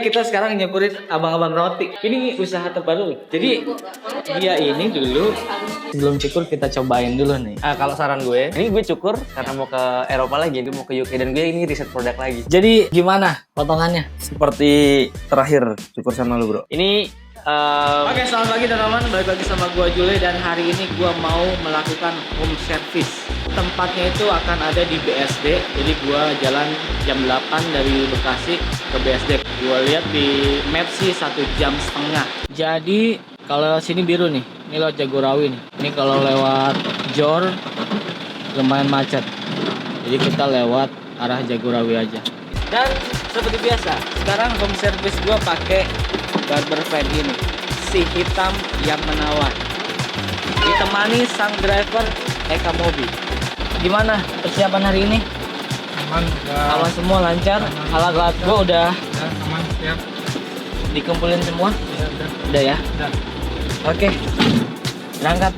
Kita sekarang nyampurin abang-abang roti. Ini usaha terbaru. Jadi dia ini dulu sebelum cukur kita cobain dulu nih. Kalau saran gue, ini gue cukur karena mau ke Eropa lagi, gue mau ke UK dan gue ini riset produk lagi. Jadi gimana potongannya? Seperti terakhir cukur sama lu bro. Ini Oke, selamat pagi teman-teman. Balik lagi sama gua Jule dan hari ini gua mau melakukan home service. Tempatnya itu akan ada di BSD. Jadi gua jalan jam 8 dari Bekasi ke BSD. Gua lihat di map sih 1,5 jam. Jadi kalau sini biru nih. Ini lewat Jagorawi nih. Ini kalau lewat Jor lumayan macet. Jadi kita lewat arah Jagorawi aja. Dan seperti biasa, sekarang home service gua pakai barber van ini, si hitam yang menawan, ditemani sang driver Eka Mobi. Gimana persiapan hari ini? Aman, Aman semua, lancar. Alat-alat gua udah aman, siap. dikumpulin semua. Ya, Udah ya. udah. Oke, berangkat.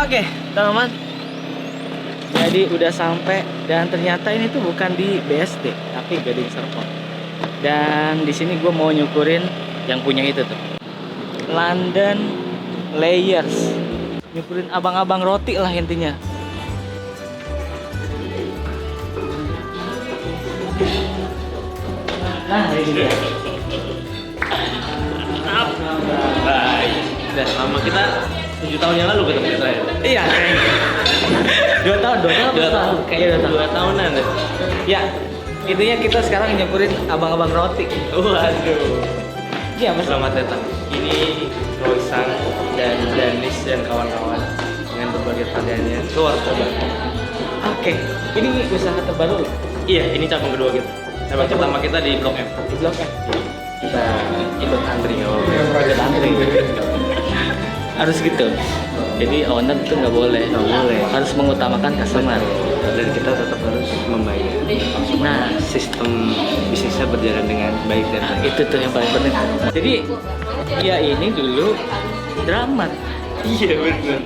Oke, teman-teman. Jadi udah sampai dan ternyata ini tuh bukan di BSD, tapi Gading Serpong. Dan di sini gue mau nyukurin yang punya itu tuh, London Layers. Nyukurin abang-abang roti lah intinya. Nah, ini dia. udah lama kita 7 tahun yang lalu ketemu saya. Iya, kayaknya 2 tahun, 2 tahun, kayaknya 2 tahunan deh. Ya, intinya kita sekarang nyampurin abang-abang roti. Waduh. Iya, Mas. Selamat datang. Ini Roysan dan Danis dan kawan-kawan dengan berbagai variannya. Lu harus coba. Oke, ini usaha terbaru loh. Iya, ini cabang kedua kita. Cabang pertama kita di Blok M. Di Blok M. Kita ikut antri ya. Ikut antri. Harus gitu. Jadi owner itu nggak boleh. Harus mengutamakan customer. Dan kita tetap harus membayar. Nah, Sistem bisnisnya berjalan dengan baik dan baik. itu tuh yang paling penting. Jadi dia ini dulu drummer. Iya benar.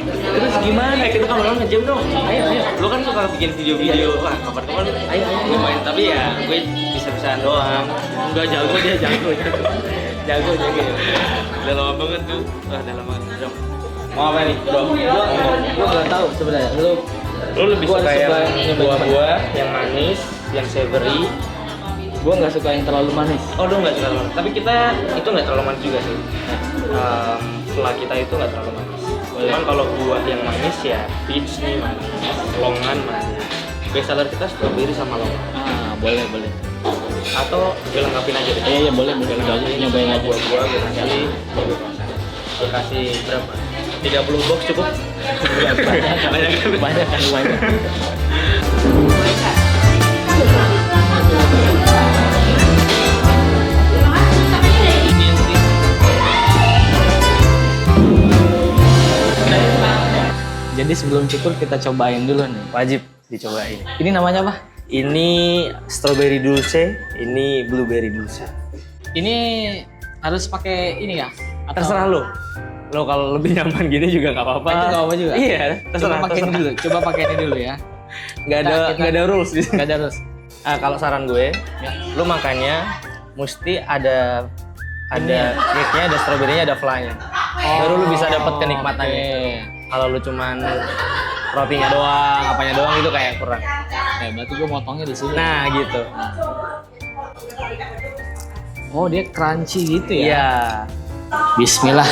Terus gimana? Kita kapan ngejam dong. Ayo, ayo. Lu kan suka bikin video-video. Wah, kapan-kapan Ayo, ayo. gue main. Tapi ya gue bisa-bisaan doang. Enggak jago dia, jago. Jago. Udah lama banget tuh. Wah, udah lama banget. Dong. Mau apa nih, bro? Gua nggak tahu sebenarnya. Lu lebih Gua suka yang nyobain buah-buah, yang manis, yang savory. Gua nggak suka yang terlalu manis. Oh, lu nggak terlalu manis. Tapi kita itu nggak terlalu manis juga sih. Setelah kita itu nggak terlalu manis. Cuman kalau buah yang manis ya peach nih manis, longan manis. Best seller kita strawberry sama longan. Boleh. Atau dilengkapin aja deh. Iya, boleh. Udah aja nyobain aja. Buah-buah gue kasih berapa? 30 box cukup? Banyak. Jadi sebelum cukur kita cobain dulu nih. Wajib dicobain. Ini namanya apa? Ini strawberry dulce, ini blueberry dulce. Ini harus pakai ini ya? Atau Terserah lo. Lo kalau lebih nyaman gini juga nggak apa-apa. Itu nggak apa juga? Iya, Coba terserah. pakai ini dulu. Coba pakai ini dulu ya. Nggak ada rules. Nggak ada rules. Kalau saran gue, Ya. lo makannya mesti ada cake-nya, ada strawberry-nya, ada fly-nya. Baru lo bisa dapat kenikmatannya. Oke. Kalau lo cuman rotinya doang, apanya doang itu kayak kurang. Berarti gue motongnya di sini. Nah, gitu. Oh, dia crunchy gitu ya? Iya. Bismillah.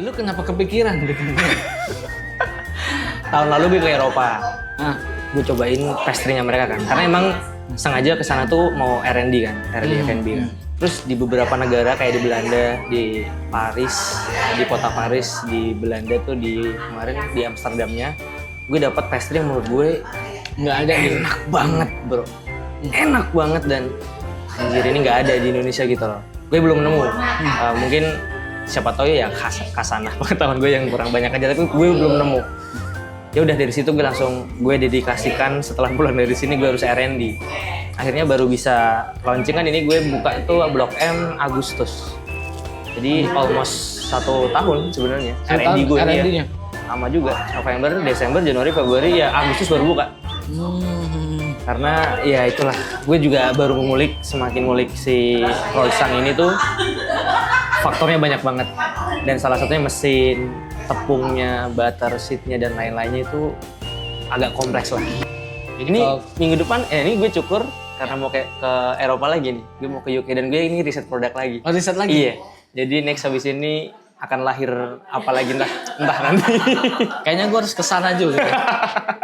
Lu kenapa kepikiran gitu? Tahun lalu gue ke Eropa. Nah, Gue cobain pastry-nya mereka kan. Karena emang sengaja ke sana tuh mau R&D kan, R&D F&B kan. Terus di beberapa negara kayak di Belanda, di Paris, di kota Paris, di Belanda tuh kemarin di Amsterdamnya, gue dapat pastry yang menurut gue Nggak ada gitu. enak banget bro, enak banget dan anjir ini nggak ada di Indonesia gitu loh. Gue belum nemu, mungkin siapa tahu ya kasanah pengetahuan gue yang kurang banyak aja, tapi gue belum nemu. Ya udah dari situ gue dedikasikan setelah pulang dari sini gue harus R&D. Akhirnya baru bisa launching kan ini gue buka itu Blok M Agustus. Jadi almost 1 tahun sebenarnya R&D gue R&D-nya. ya. Sama juga November, Desember, Januari, Februari ya Agustus baru buka. Karena ya itulah gue juga baru semakin ngulik si croissant ini tuh faktornya banyak banget. Dan salah satunya mesin, tepungnya, butter sheet-nya dan lain-lainnya itu agak kompleks lah. Ini minggu depan, ini gue cukur karena mau ke Eropa lagi nih. Gue mau ke UK dan gue ini riset produk lagi. Oh, riset lagi? Iya. Jadi next habis ini akan lahir apa lagi entah nanti. Kayaknya gue harus kesana juga.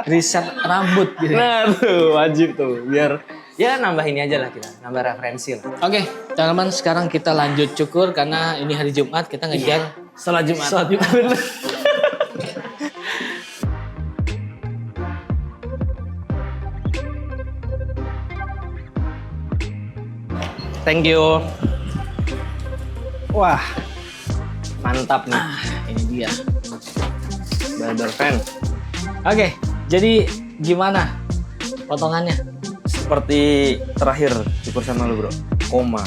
Riset rambut gitu. Nah tuh wajib tuh biar ya nambah ini aja lah kita, nambah referensi lah. Oke, teman-teman sekarang kita lanjut cukur karena ini hari Jumat kita ngejar Sholat Jumat. sholat Jumat. Thank you. Wah, mantap nih. Ini dia. Barber fan. Oke, jadi gimana potongannya? Seperti terakhir cukur sama lu bro, koma.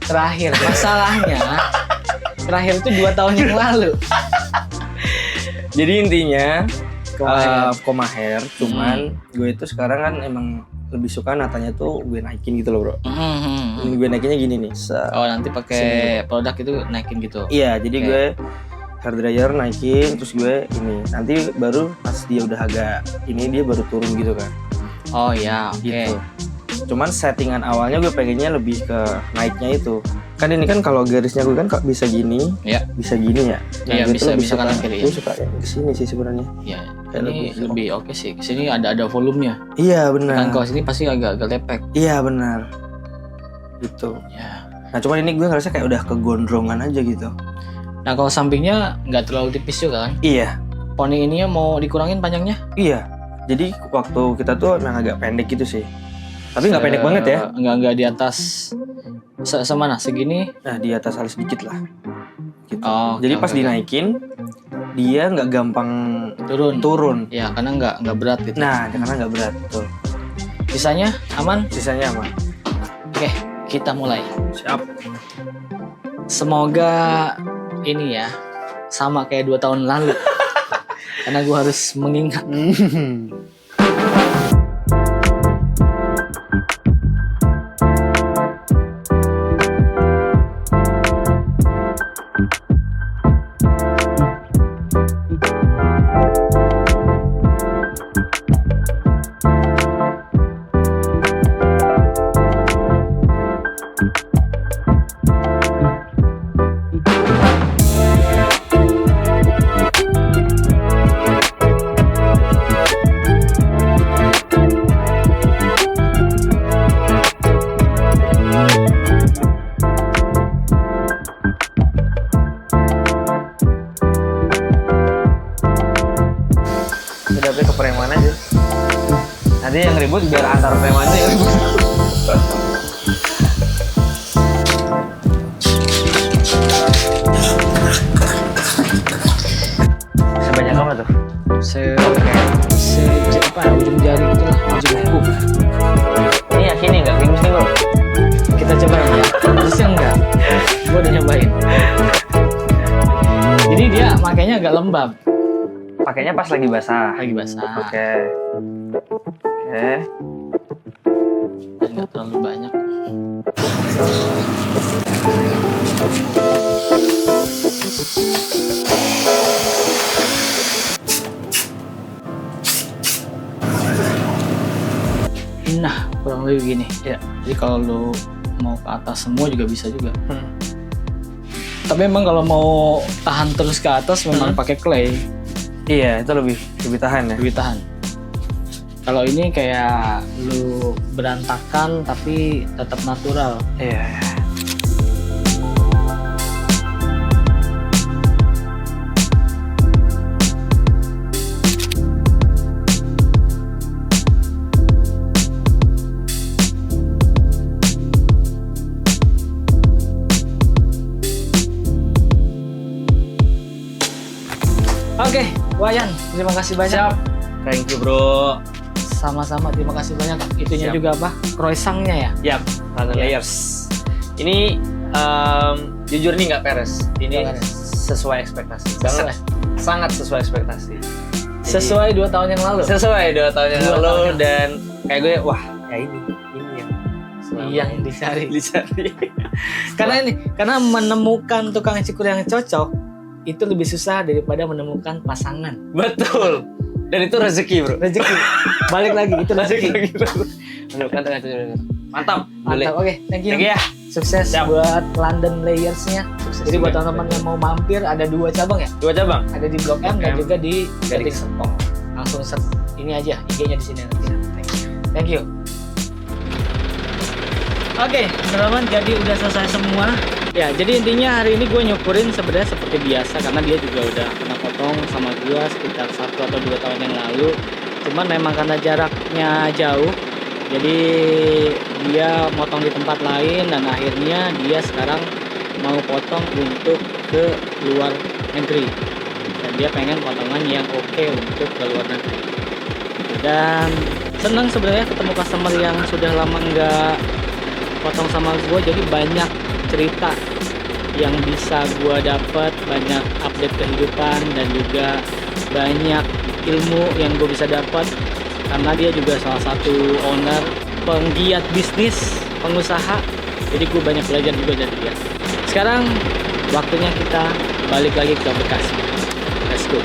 Terakhir, masalahnya terakhir itu 2 tahun yang lalu. Jadi intinya koma hair, cuman gue itu sekarang kan emang lebih suka natanya tuh gue naikin gitu loh bro. Ini gue naikinnya gini nih. Oh nanti pakai produk itu naikin gitu. Iya, jadi gue hair dryer naikin, terus gue ini nanti baru pas dia udah agak ini dia baru turun gitu kan. Oh ya, oke. Gitu. Cuman settingan awalnya gue pengennya lebih ke naiknya itu. Kan ini kan kalau garisnya gue kan bisa gini, Ya. bisa gini ya. Iya, gue tuh bisa lebih kanan suka- kiri ya. Gue suka yang kesini sih sebenarnya. Ya, Kayak ini lebih- lebih oke sih. Kesini ada volumenya. Iya benar. Kan kalau sini pasti agak lepek. Iya benar. Gitu. Ya. Nah cuman ini gue ngerasa kayak udah kegondrongan aja gitu. Nah kalau sampingnya nggak terlalu tipis juga kan? Iya. Poni ininya mau dikurangin panjangnya? Iya. Jadi waktu kita tuh emang agak pendek gitu sih. Tapi nggak pendek banget ya. Nggak di atas semana segini. Nah di atas alis dikit lah. Gitu. Oh, Jadi oke, pas oke. dinaikin dia nggak gampang turun. Ya karena nggak berat gitu. Nah karena nggak berat tuh. Sisanya aman? Sisanya aman. Oke, kita mulai. Siap. Semoga ini ya sama kayak 2 tahun lalu. Karena gue harus mengingat. Udah ke preman aja. Nanti yang ribut biar antar premannya yang ribut. Sebanyak apa tuh? Ujung jari gitu lah, ujung kuku. Ini yakin nih nggak gerimis nih bro? Kita cobain ya. Harusnya enggak. Gue udah nyobain. Jadi dia makanya agak lembab. Pakainya pas lagi basah. Lagi basah. Oke. Oke. Dan nggak terlalu banyak. Nah, kurang lebih gini. Ya. Jadi kalau lu mau ke atas semua juga bisa juga. Tapi memang kalau mau tahan terus ke atas memang pakai clay Iya, itu lebih tahan ya. lebih tahan. Kalau ini kayak lu berantakan tapi tetap natural. Iya. Oke, Wayan, terima kasih banyak. Siap. Thank you bro. Sama-sama, terima kasih banyak. Itunya Siap. juga apa? Croissantnya ya? Yap, London Iya. Layers. Ini jujur nih nggak peres. Ini Nggak peres. sesuai ekspektasi. Sesuai. Sangat sesuai ekspektasi. Sesuai 2 tahun yang lalu. Sesuai 2 tahun yang 2 lalu tahun yang- dan kayak gue wah ya ini yang selama Yang ini dicari. dicari. Karena menemukan tukang cukur yang cocok itu lebih susah daripada menemukan pasangan. Betul. Dan itu rezeki bro. Rezeki. Balik lagi itu rezeki. Menemukan tengah tujuan. Mantap. Boleh. Mantap. Oke, thank you. Thank you ya. Sukses Siap. buat London Layers-nya. Sukses Jadi buat juga. teman-teman yang mau mampir ada 2 cabang ya? 2 cabang. Ada di Blok M Blok dan M. juga di Gading Gading Serpong. Langsung ini aja IG-nya di sini nanti. Thank you. Oke, teman-teman, jadi udah selesai semua. Ya, jadi intinya hari ini gue nyukurin sebenarnya seperti biasa karena dia juga udah kena potong sama gue sekitar 1 atau 2 tahun yang lalu. Cuman memang karena jaraknya jauh, jadi dia motong di tempat lain dan akhirnya dia sekarang mau potong untuk ke luar negeri. Dan dia pengen potongan yang oke untuk ke luar negeri. Dan senang sebenarnya ketemu customer yang sudah lama nggak potong sama gue, jadi banyak cerita yang bisa gue dapat, banyak update kehidupan dan juga banyak ilmu yang gue bisa dapat karena dia juga salah satu owner, penggiat bisnis, pengusaha. Jadi gue banyak belajar juga dari dia. Sekarang waktunya kita balik lagi ke Bekasi. Let's go.